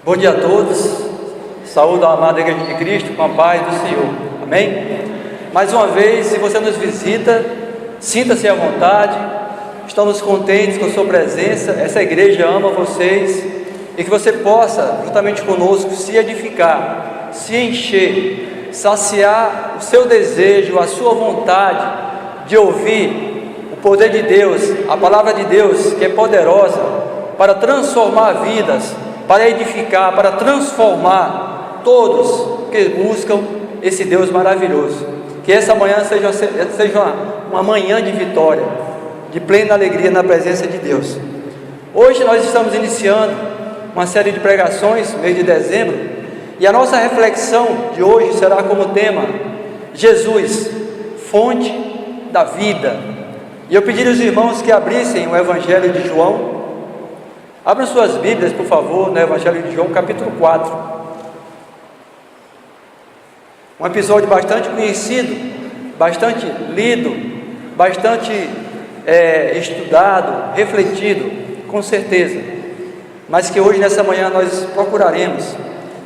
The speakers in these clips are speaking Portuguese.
Bom dia a todos, saúde a amada Igreja de Cristo com a paz do Senhor, amém? Mais uma vez, se você nos visita, sinta-se à vontade, estamos contentes com a sua presença, essa igreja ama vocês e que você possa, juntamente conosco, se edificar, se encher, saciar o seu desejo, a sua vontade de ouvir o poder de Deus, a palavra de Deus que é poderosa para transformar vidas, para edificar, para transformar todos que buscam esse Deus maravilhoso. Que essa manhã seja uma manhã de vitória, de plena alegria na presença de Deus. Hoje nós estamos iniciando uma série de pregações, mês de dezembro, e a nossa reflexão de hoje será como tema Jesus, fonte da vida. E eu pedi aos irmãos que abrissem o Evangelho de João. Abram suas Bíblias, por favor, no Evangelho de João, capítulo 4. Um episódio bastante conhecido, bastante lido, bastante estudado, refletido, com certeza. Mas que hoje, nessa manhã, nós procuraremos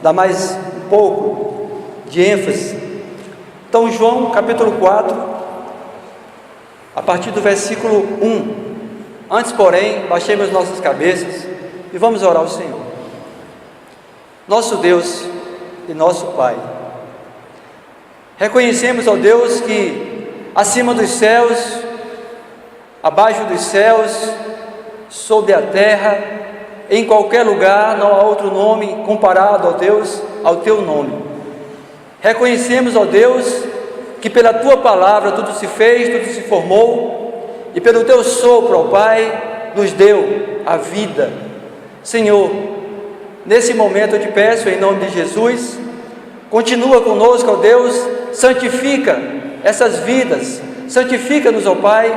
dar mais um pouco de ênfase. Então, João, capítulo 4, a partir do versículo 1. Antes, porém, baixemos nossas cabeças e vamos orar ao Senhor. Nosso Deus e nosso Pai, reconhecemos, ó Deus, que acima dos céus, abaixo dos céus, sobre a terra, em qualquer lugar, não há outro nome comparado, ó Deus, ao Teu nome. Reconhecemos, ó Deus, que pela Tua palavra tudo se fez, tudo se formou, e pelo Teu sopro, ó Pai, nos deu a vida. Senhor, nesse momento eu te peço, em nome de Jesus, continua conosco, ó Deus, santifica essas vidas, santifica-nos, ó Pai,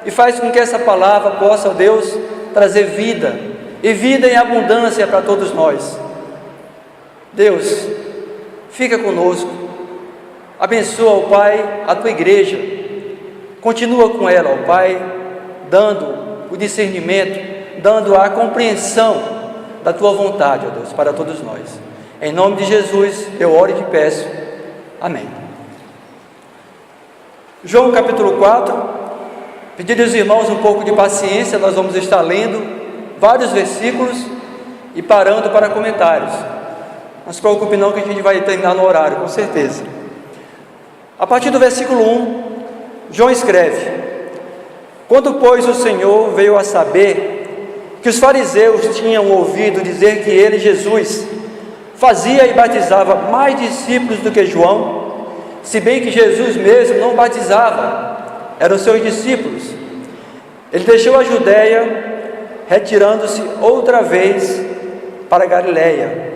e faz com que essa palavra possa, ó Deus, trazer vida, e vida em abundância para todos nós. Deus, fica conosco, abençoa, ó Pai, a Tua igreja, continua com ela, ó Pai, dando o discernimento, dando a compreensão da Tua vontade, ó Deus, para todos nós. Em nome de Jesus, eu oro e te peço. Amém. João capítulo 4, pedir aos irmãos um pouco de paciência, nós vamos estar lendo vários versículos e parando para comentários. Não se preocupe não que a gente vai terminar no horário, com certeza. A partir do versículo 1, João escreve: Quando, pois, o Senhor veio a saber que os fariseus tinham ouvido dizer que ele, Jesus, fazia e batizava mais discípulos do que João, se bem que Jesus mesmo não batizava, eram seus discípulos, ele deixou a Judéia, retirando-se outra vez para Galiléia,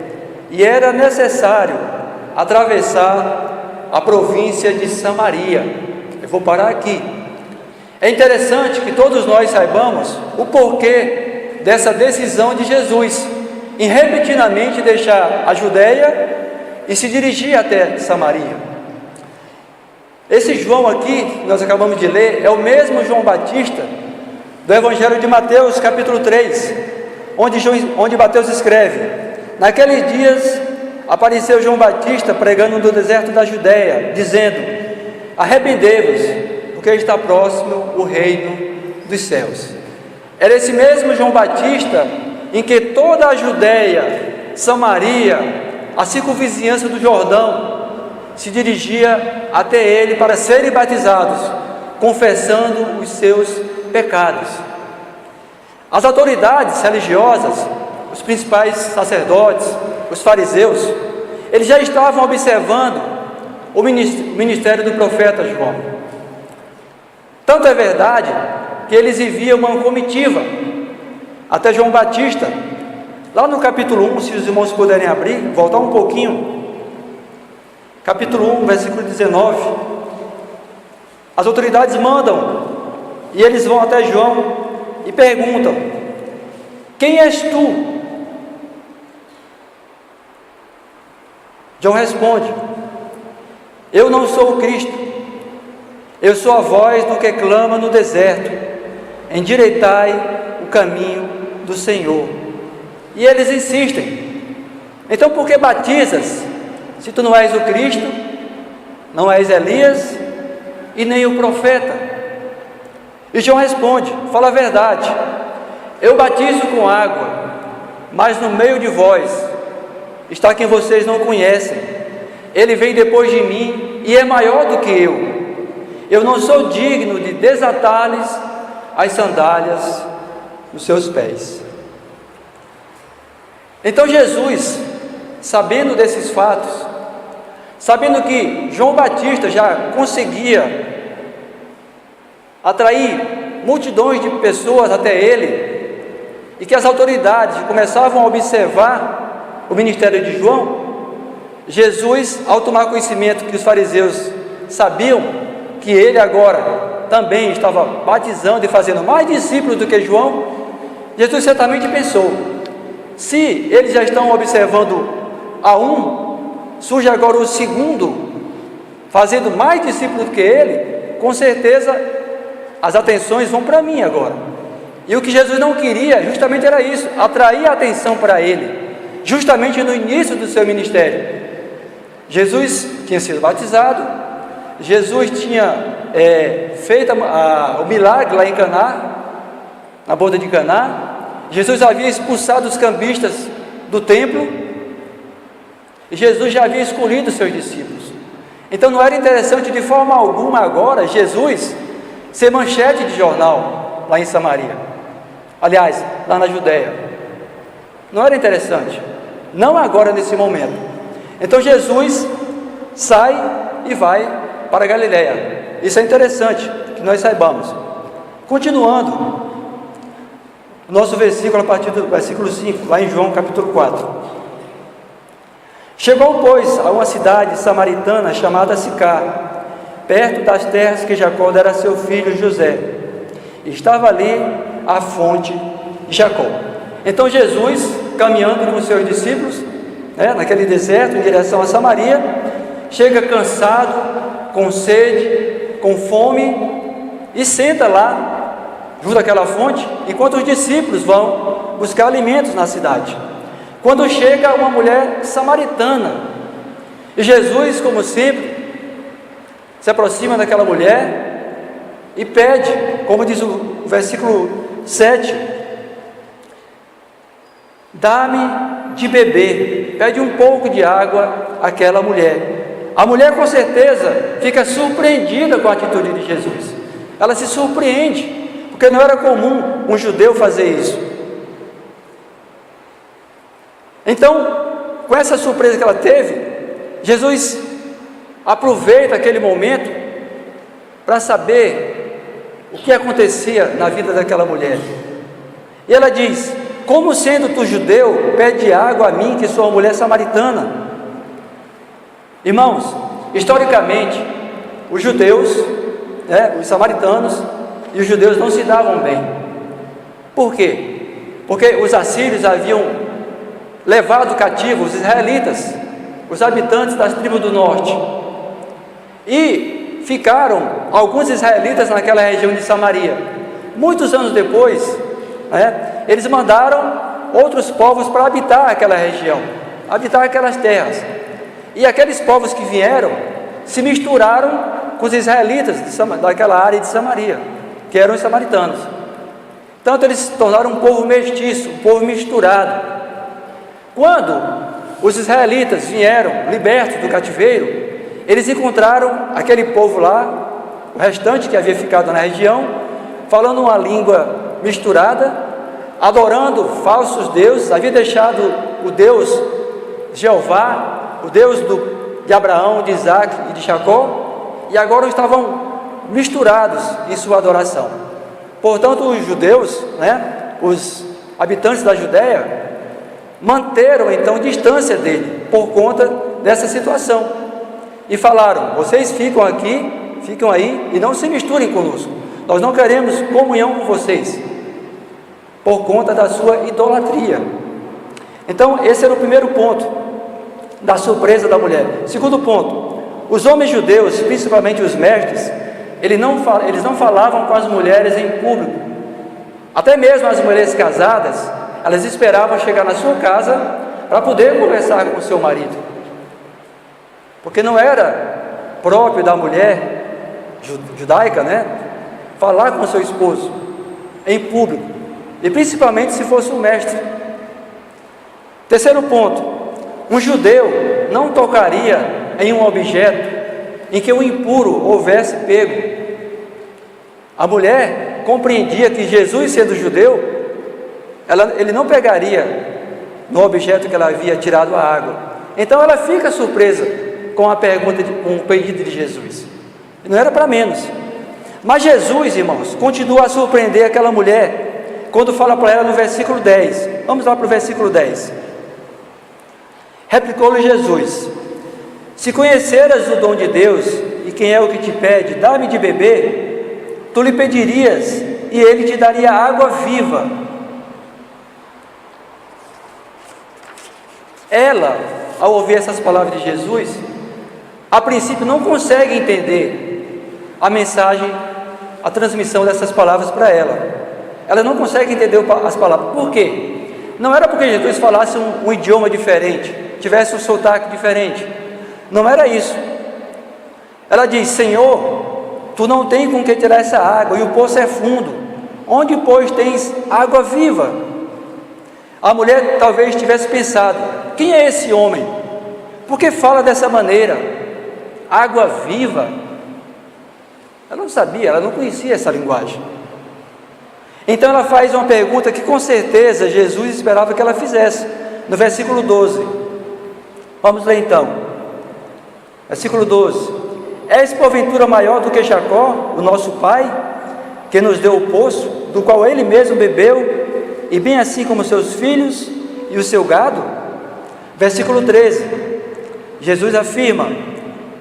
e era necessário atravessar a província de Samaria. Eu vou parar aqui. É interessante que todos nós saibamos o porquê dessa decisão de Jesus em repentinamente deixar a Judéia e se dirigir até Samaria. Esse João aqui, que nós acabamos de ler, é o mesmo João Batista do Evangelho de Mateus, capítulo 3, onde Mateus escreve: Naqueles dias apareceu João Batista pregando no deserto da Judéia, dizendo: Arrependei-vos, porque está próximo o reino dos céus. Era esse mesmo João Batista em que toda a Judéia, Samaria, a circunvizinhança do Jordão, se dirigia até ele para serem batizados, confessando os seus pecados. As autoridades religiosas, os principais sacerdotes, os fariseus, eles já estavam observando o ministério do profeta João. Tanto é verdade que eles enviam uma comitiva até João Batista. Lá no capítulo 1, se os irmãos puderem abrir, voltar um pouquinho, capítulo 1, versículo 19, as autoridades mandam, e eles vão até João e perguntam: Quem és tu? João responde: Eu não sou o Cristo, eu sou a voz do que clama no deserto, endireitai o caminho do Senhor. E eles insistem: Então por que batizas, se tu não és o Cristo, não és Elias e nem o profeta? E João responde: fala a verdade, eu batizo com água, mas no meio de vós está quem vocês não conhecem. Ele vem depois de mim e é maior do que eu não sou digno de desatar-lhes as sandálias dos seus pés. Então Jesus, sabendo desses fatos, sabendo que João Batista já conseguia atrair multidões de pessoas até ele, e que as autoridades começavam a observar o ministério de João, Jesus, ao tomar conhecimento que os fariseus sabiam que ele agora também estava batizando e fazendo mais discípulos do que João, Jesus certamente pensou: se eles já estão observando a um, surge agora o segundo, fazendo mais discípulos do que ele, com certeza as atenções vão para mim agora. E o que Jesus não queria justamente era isso, atrair a atenção para ele, justamente no início do seu ministério. Jesus tinha sido batizado, Jesus tinha feito o milagre lá em Caná, na boda de Caná. Jesus havia expulsado os cambistas do templo, e Jesus já havia escolhido os seus discípulos. Então não era interessante de forma alguma agora Jesus ser manchete de jornal lá em Samaria, aliás, lá na Judéia. Não era interessante, não agora nesse momento. Então Jesus sai e vai para a Galileia. Isso é interessante que nós saibamos. Continuando, o nosso versículo, a partir do versículo 5, lá em João capítulo 4. Chegou, pois, a uma cidade samaritana chamada Sicar, perto das terras que Jacó dera a seu filho José. Estava ali a fonte de Jacó. Então Jesus, caminhando com os seus discípulos, naquele deserto, em direção a Samaria, chega cansado, com sede, com fome, e senta lá, junto àquela fonte, enquanto os discípulos vão buscar alimentos na cidade. Quando chega uma mulher samaritana, e Jesus, como sempre, se aproxima daquela mulher e pede, como diz o versículo 7, dá-me de beber, pede um pouco de água àquela mulher. A mulher com certeza fica surpreendida com a atitude de Jesus, ela se surpreende, porque não era comum um judeu fazer isso. Então, com essa surpresa que ela teve, Jesus aproveita aquele momento para saber o que acontecia na vida daquela mulher. E ela diz: como sendo tu judeu, pede água a mim, que sou uma mulher samaritana? Irmãos, historicamente, os judeus, os samaritanos e os judeus não se davam bem. Por quê? Porque os assírios haviam levado cativos os israelitas, os habitantes das tribos do norte, e ficaram alguns israelitas naquela região de Samaria. Muitos anos depois, eles mandaram outros povos para habitar aquela região, habitar aquelas terras, e aqueles povos que vieram se misturaram com os israelitas daquela área de Samaria, que eram os samaritanos. Tanto eles se tornaram um povo mestiço, um povo misturado. Quando os israelitas vieram libertos do cativeiro, eles encontraram aquele povo lá, o restante que havia ficado na região, falando uma língua misturada, adorando falsos deuses, havia deixado o Deus Jeová, o Deus de Abraão, de Isaac e de Jacó, e agora estavam misturados em sua adoração. Portanto, os judeus, os habitantes da Judéia, manteram então distância dele, por conta dessa situação, e falaram: vocês ficam aqui, ficam aí, e não se misturem conosco, nós não queremos comunhão com vocês, por conta da sua idolatria. Então esse era o primeiro ponto, da surpresa da mulher. Segundo ponto, os homens judeus, principalmente os mestres, eles não falavam com as mulheres em público. Até mesmo as mulheres casadas, elas esperavam chegar na sua casa para poder conversar com o seu marido, porque não era próprio da mulher judaica, né, falar com o seu esposo em público, e principalmente se fosse um mestre. Terceiro ponto: um judeu não tocaria em um objeto em que o impuro houvesse pego. A mulher compreendia que Jesus, sendo judeu, ele não pegaria no objeto que ela havia tirado a água. Então ela fica surpresa com a pergunta, com o pedido de Jesus. Não era para menos. Mas Jesus, irmãos, continua a surpreender aquela mulher quando fala para ela no versículo 10. Vamos lá para o versículo 10. Replicou-lhe Jesus: se conheceras o dom de Deus e quem é o que te pede, dá-me de beber, tu lhe pedirias e ele te daria água viva. Ela, ao ouvir essas palavras de Jesus, a princípio não consegue entender a mensagem, a transmissão dessas palavras para ela. Ela não consegue entender as palavras. Por quê? Não era porque Jesus falasse um idioma diferente, tivesse um sotaque diferente. Não era isso. Ela diz: Senhor, tu não tens com que tirar essa água, e o poço é fundo. Onde, pois, tens água viva? A mulher talvez tivesse pensado: quem é esse homem? Por que fala dessa maneira? Água viva? Ela não sabia, ela não conhecia essa linguagem. Então ela faz uma pergunta que com certeza Jesus esperava que ela fizesse, no versículo 12. Vamos ler então. Versículo 12: és porventura maior do que Jacó, o nosso pai, que nos deu o poço, do qual ele mesmo bebeu, e bem assim como seus filhos e o seu gado? Versículo 13: Jesus afirma: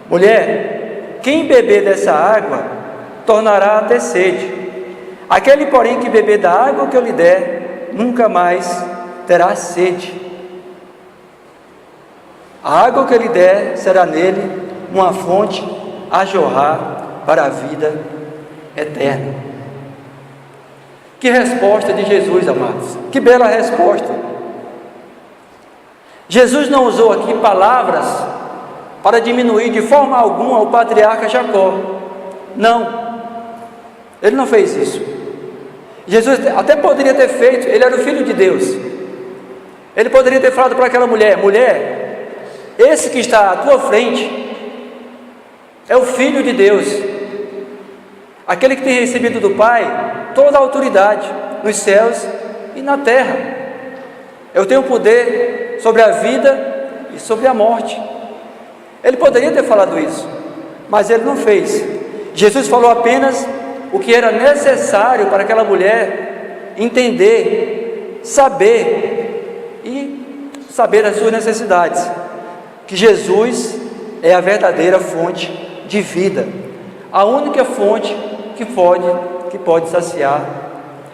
mulher, quem beber dessa água tornará a ter sede. Aquele, porém, que beber da água que eu lhe der, nunca mais terá sede. A água que eu lhe der será nele uma fonte a jorrar para a vida eterna. Que resposta de Jesus, amados! Que bela resposta! Jesus não usou aqui palavras para diminuir de forma alguma o patriarca Jacó. Não, ele não fez isso. Jesus até poderia ter feito, ele era o filho de Deus. Ele poderia ter falado para aquela mulher: mulher, esse que está à tua frente é o Filho de Deus, aquele que tem recebido do Pai toda a autoridade nos céus e na terra. Eu tenho poder sobre a vida e sobre a morte. Ele poderia ter falado isso, mas ele não fez. Jesus falou apenas o que era necessário para aquela mulher entender, saber as suas necessidades, que Jesus é a verdadeira fonte de vida, a única fonte que pode saciar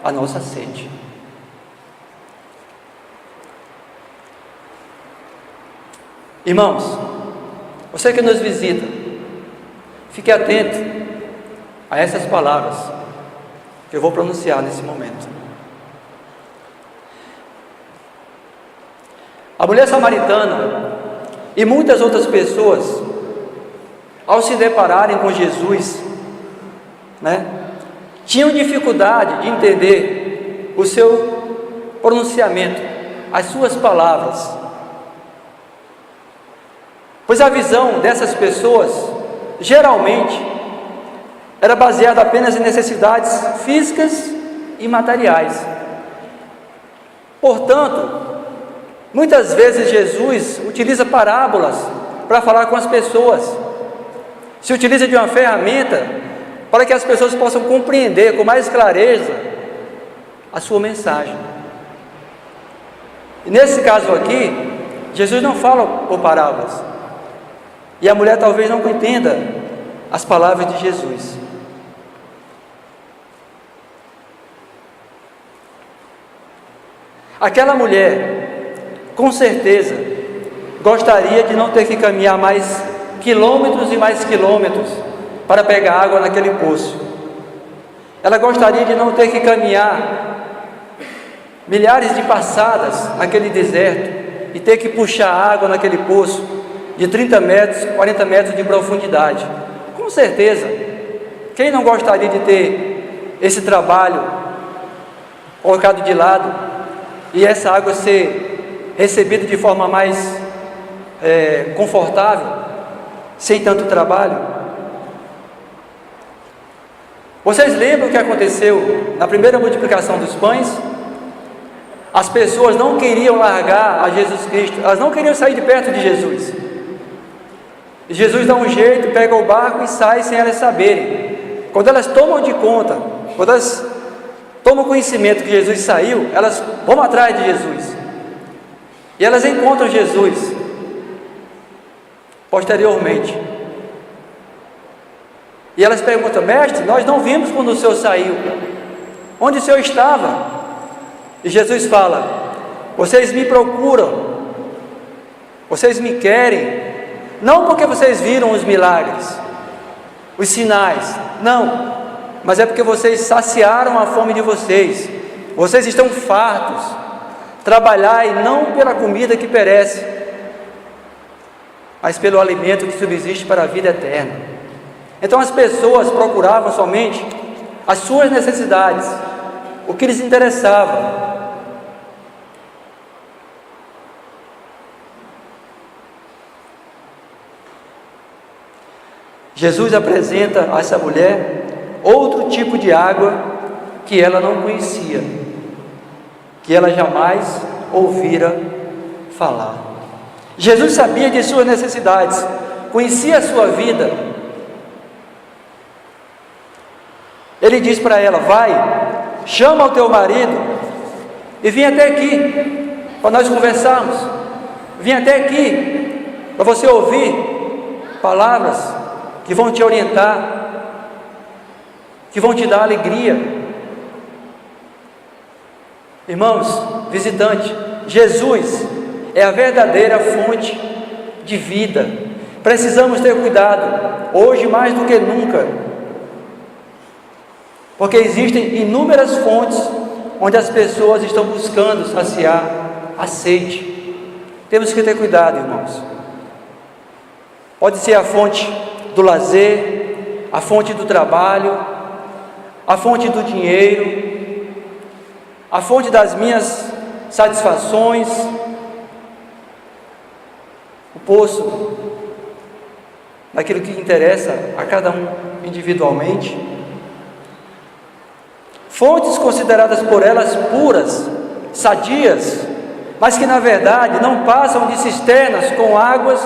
a nossa sede. Irmãos, você que nos visita, fique atento a essas palavras que eu vou pronunciar nesse momento. A mulher samaritana e muitas outras pessoas, ao se depararem com Jesus, tinham dificuldade de entender o seu pronunciamento, as suas palavras, pois a visão dessas pessoas geralmente era baseada apenas em necessidades físicas e materiais. Portanto, muitas vezes Jesus utiliza parábolas para falar com as pessoas, se utiliza de uma ferramenta para que as pessoas possam compreender com mais clareza a sua mensagem. E nesse caso aqui, Jesus não fala por parábolas, e a mulher talvez não entenda as palavras de Jesus. Aquela mulher, com certeza, gostaria de não ter que caminhar mais quilômetros e mais quilômetros para pegar água naquele poço. Ela gostaria de não ter que caminhar milhares de passadas naquele deserto e ter que puxar água naquele poço de 30 metros, 40 metros de profundidade. Com certeza, quem não gostaria de ter esse trabalho colocado de lado e essa água ser recebida de forma mais confortável, sem tanto trabalho? Vocês lembram o que aconteceu na primeira multiplicação dos pães? As pessoas não queriam largar a Jesus Cristo, elas não queriam sair de perto de Jesus. E Jesus dá um jeito, pega o barco e sai sem elas saberem. Quando elas tomam de conta, quando elas tomam conhecimento que Jesus saiu, elas vão atrás de Jesus. E elas encontram Jesus posteriormente. E elas perguntam: mestre, nós não vimos quando o Senhor saiu, onde o Senhor estava? E Jesus fala: vocês me procuram, vocês me querem, não porque vocês viram os milagres, os sinais, não, mas é porque vocês saciaram a fome de vocês, vocês estão fartos. Trabalhai não pela comida que perece, mas pelo alimento que subsiste para a vida eterna. Então as pessoas procuravam somente as suas necessidades, o que lhes interessava. Jesus apresenta a essa mulher outro tipo de água que ela não conhecia, que ela jamais ouvira falar. Jesus sabia de suas necessidades, conhecia a sua vida. Ele diz para ela: vai, chama o teu marido e vem até aqui para nós conversarmos. Vem até aqui para você ouvir palavras que vão te orientar, que vão te dar alegria. Irmãos, visitante, Jesus é a verdadeira fonte de vida. Precisamos ter cuidado, hoje mais do que nunca, porque existem inúmeras fontes onde as pessoas estão buscando saciar a sede. Temos que ter cuidado, irmãos. Pode ser a fonte do lazer, a fonte do trabalho, a fonte do dinheiro, a fonte das minhas satisfações, o poço daquilo que interessa a cada um individualmente. Fontes consideradas por elas puras, sadias, mas que na verdade não passam de cisternas com águas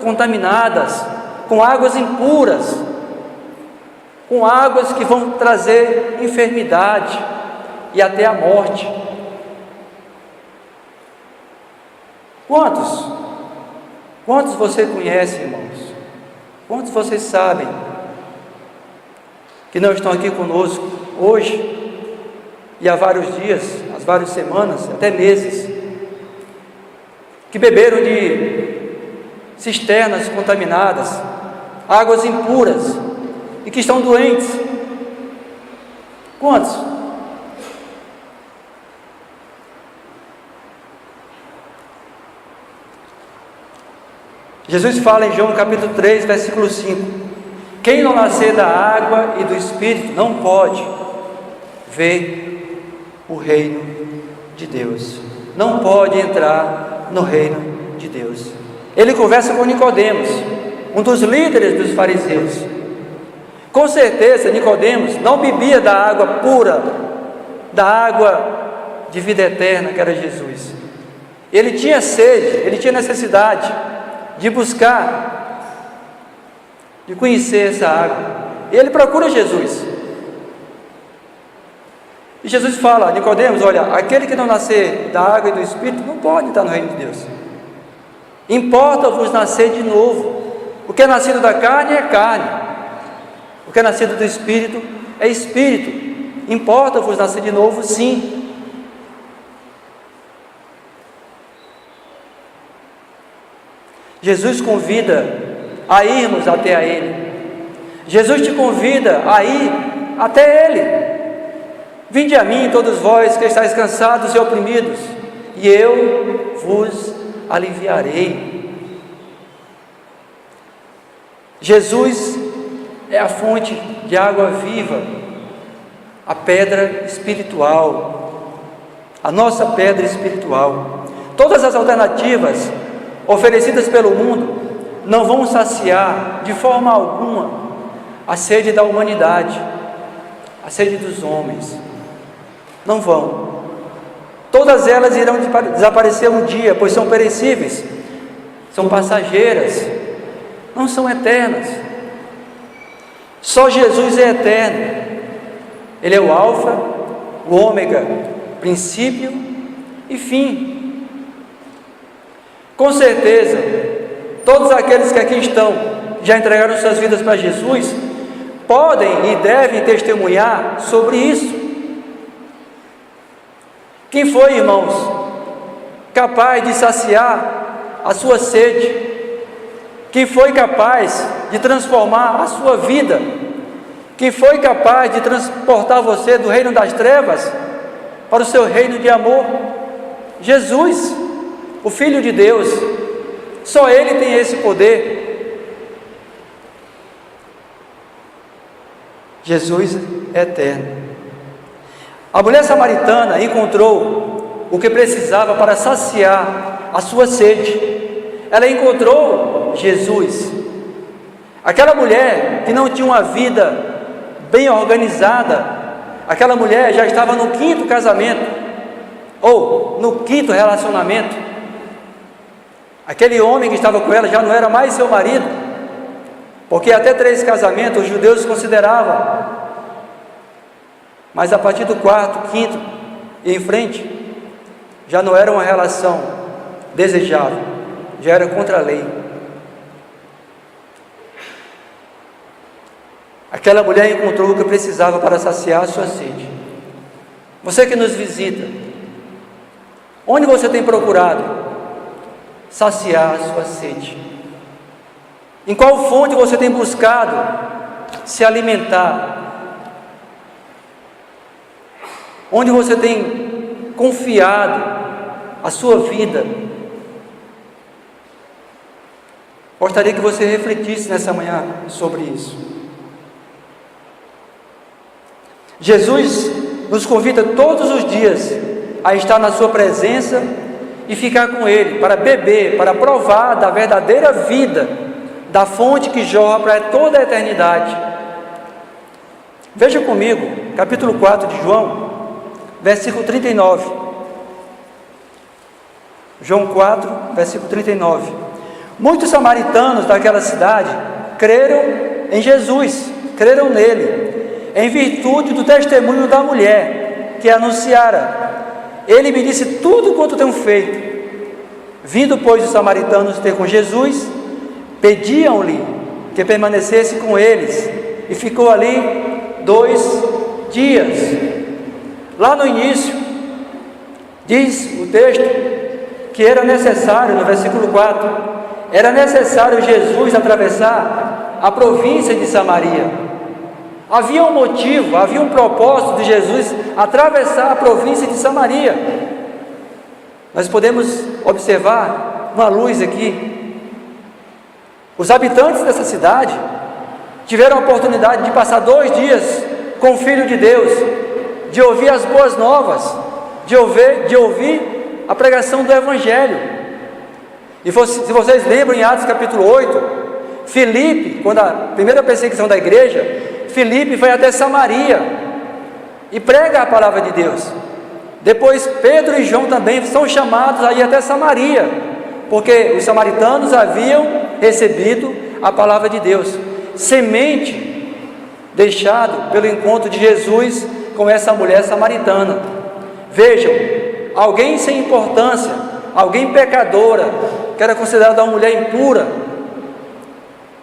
contaminadas, com águas impuras, com águas que vão trazer enfermidade e até a morte. Quantos você conhece, irmãos? Quantos vocês sabem que não estão aqui conosco hoje e há vários dias, há várias semanas, até meses, que beberam de cisternas contaminadas, águas impuras, e que estão doentes? Quantos? Jesus fala em João capítulo 3, versículo 5: quem não nascer da água e do Espírito não pode ver o reino de Deus, não pode entrar no reino de Deus. Ele conversa com Nicodemos, um dos líderes dos fariseus. Com certeza Nicodemos não bebia da água pura, da água de vida eterna que era Jesus. Ele tinha sede, ele tinha necessidade de buscar, de conhecer essa água. E ele procura Jesus. E Jesus fala: Nicodemos, olha, aquele que não nascer da água e do Espírito não pode estar no reino de Deus. Importa-vos nascer de novo. O que é nascido da carne é carne, o que é nascido do Espírito é Espírito. Importa-vos nascer de novo, sim. Jesus convida a irmos até a Ele. Jesus te convida a ir até Ele. Vinde a mim, todos vós que estáis cansados e oprimidos, e eu vos aliviarei. Jesus é a fonte de água viva, a pedra espiritual, a nossa pedra espiritual. Todas as alternativas oferecidas pelo mundo não vão saciar de forma alguma a sede da humanidade, a sede dos homens. Não vão. Todas elas irão desaparecer um dia, pois são perecíveis, são passageiras, não são eternas. Só Jesus é eterno. Ele é o Alfa, o Ômega, princípio e fim. Com certeza, todos aqueles que aqui estão, já entregaram suas vidas para Jesus, podem e devem testemunhar sobre isso. Quem foi, irmãos, capaz de saciar a sua sede? Quem foi capaz de transformar a sua vida? Quem foi capaz de transportar você do reino das trevas para o seu reino de amor? Jesus, o Filho de Deus. Só Ele tem esse poder. Jesus é eterno. A mulher samaritana encontrou o que precisava para saciar a sua sede. Ela encontrou Jesus. Aquela mulher que não tinha uma vida bem organizada, aquela mulher já estava no 5º casamento, ou no 5º relacionamento. Aquele homem que estava com ela já não era mais seu marido, porque até 3 casamentos os judeus consideravam. Mas a partir do 4º, 5º e em frente, já não era uma relação desejável, já era contra a lei. Aquela mulher encontrou o que precisava para saciar a sua sede. Você que nos visita, onde você tem procurado saciar a sua sede? Em qual fonte você tem buscado se alimentar? Onde você tem confiado a sua vida? Gostaria que você refletisse nessa manhã sobre isso. Jesus nos convida todos os dias a estar na sua presença e ficar com Ele, para beber, para provar da verdadeira vida, da fonte que jorra para toda a eternidade. Veja comigo, capítulo 4 de João, versículo 39. João 4, versículo 39. Muitos samaritanos daquela cidade creram em Jesus, creram nele, em virtude do testemunho da mulher que anunciara: ele me disse tudo quanto tenho feito. Vindo, pois, os samaritanos ter com Jesus, pediam-lhe que permanecesse com eles, e ficou ali 2 dias. Lá no início, diz o texto que era necessário, no versículo 4, era necessário Jesus atravessar a província de Samaria. Havia um motivo, havia um propósito de Jesus atravessar a província de Samaria. Nós podemos observar uma luz aqui. Os habitantes dessa cidade tiveram a oportunidade de passar 2 dias com o Filho de Deus, de ouvir as boas novas, de ouvir a pregação do Evangelho. E se vocês lembram, em Atos capítulo 8, Filipe, quando a primeira perseguição da igreja, Filipe vai até Samaria e prega a palavra de Deus. Depois Pedro e João também são chamados a ir até Samaria, porque os samaritanos haviam recebido a palavra de Deus, semente deixado pelo encontro de Jesus com essa mulher samaritana. Vejam, alguém sem importância, alguém pecadora, que era considerada uma mulher impura,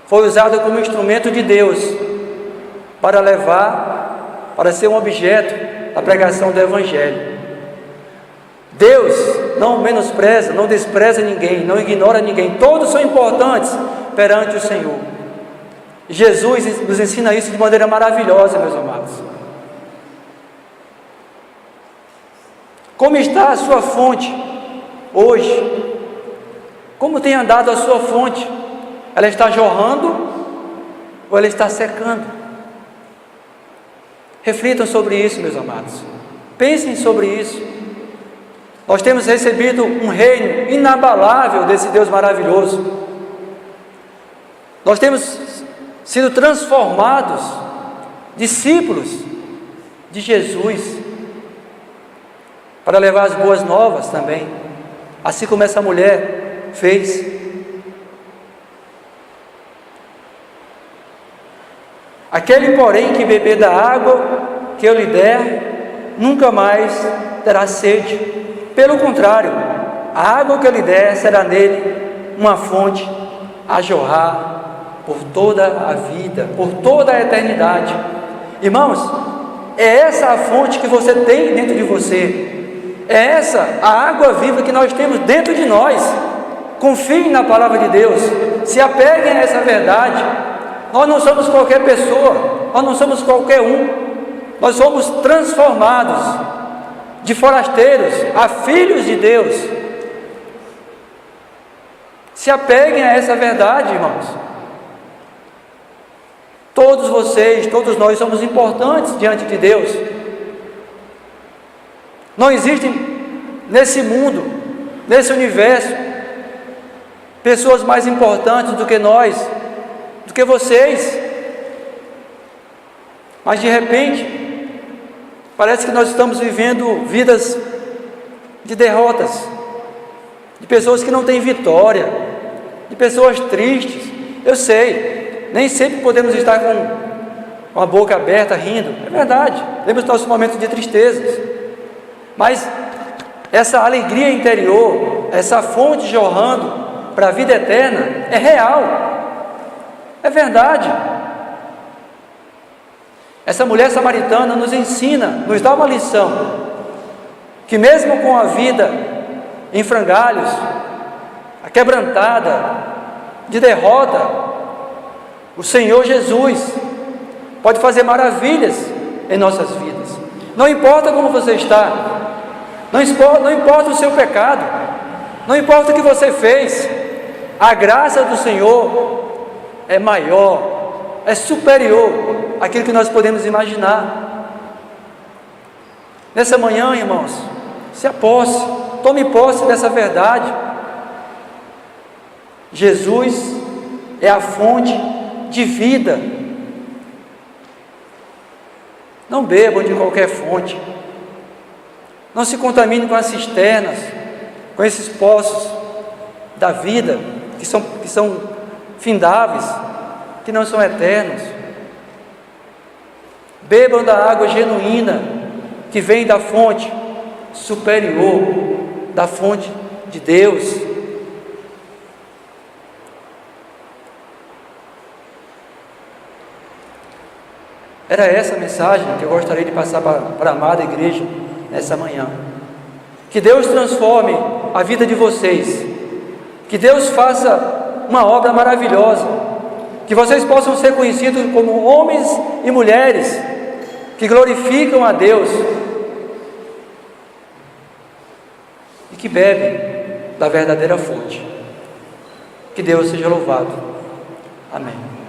foi usada como instrumento de Deus para ser um objeto da pregação do Evangelho. Deus não menospreza, não despreza ninguém, não ignora ninguém, todos são importantes perante o Senhor. Jesus nos ensina isso de maneira maravilhosa, meus amados. Como está a sua fonte hoje? Como tem andado a sua fonte? Ela está jorrando ou ela está secando? Reflitam sobre isso, meus amados. Pensem sobre isso. Nós temos recebido um reino inabalável desse Deus maravilhoso. Nós temos sido transformados, discípulos de Jesus, para levar as boas novas também, assim como essa mulher fez. Aquele, porém, que beber da água que eu lhe der, nunca mais terá sede. Pelo contrário, a água que eu lhe der será nele uma fonte a jorrar por toda a vida, por toda a eternidade. Irmãos, é essa a fonte que você tem dentro de você. É essa a água viva que nós temos dentro de nós. Confiem na palavra de Deus, se apeguem a essa verdade. Nós não somos qualquer pessoa, nós não somos qualquer um, nós somos transformados de forasteiros a filhos de Deus. Se apeguem a essa verdade, irmãos. Todos vocês, todos nós somos importantes diante de Deus. Não existem nesse mundo, nesse universo, pessoas mais importantes do que nós, do que vocês. Mas de repente, parece que nós estamos vivendo vidas de derrotas, de pessoas que não têm vitória, de pessoas tristes. Eu sei, nem sempre podemos estar com a boca aberta rindo, é verdade, temos nossos momentos de tristezas, mas essa alegria interior, essa fonte jorrando para a vida eterna é real, é verdade. Essa mulher samaritana nos ensina, nos dá uma lição, que mesmo com a vida em frangalhos, quebrantada, de derrota, o Senhor Jesus pode fazer maravilhas em nossas vidas. Não importa como você está, não importa o seu pecado, não importa o que você fez, a graça do Senhor é maior, é superior àquilo que nós podemos imaginar. Nessa manhã, irmãos, se aposse, tome posse dessa verdade. Jesus é a fonte de vida. Não bebam de qualquer fonte, não se contamine com as cisternas, com esses poços da vida, que são findáveis, que não são eternos. Bebam da água genuína, que vem da fonte superior, da fonte de Deus. Era essa a mensagem que eu gostaria de passar para a amada igreja nessa manhã. Que Deus transforme a vida de vocês, que Deus faça uma obra maravilhosa, que vocês possam ser conhecidos como homens e mulheres que glorificam a Deus e que bebem da verdadeira fonte. Que Deus seja louvado. Amém.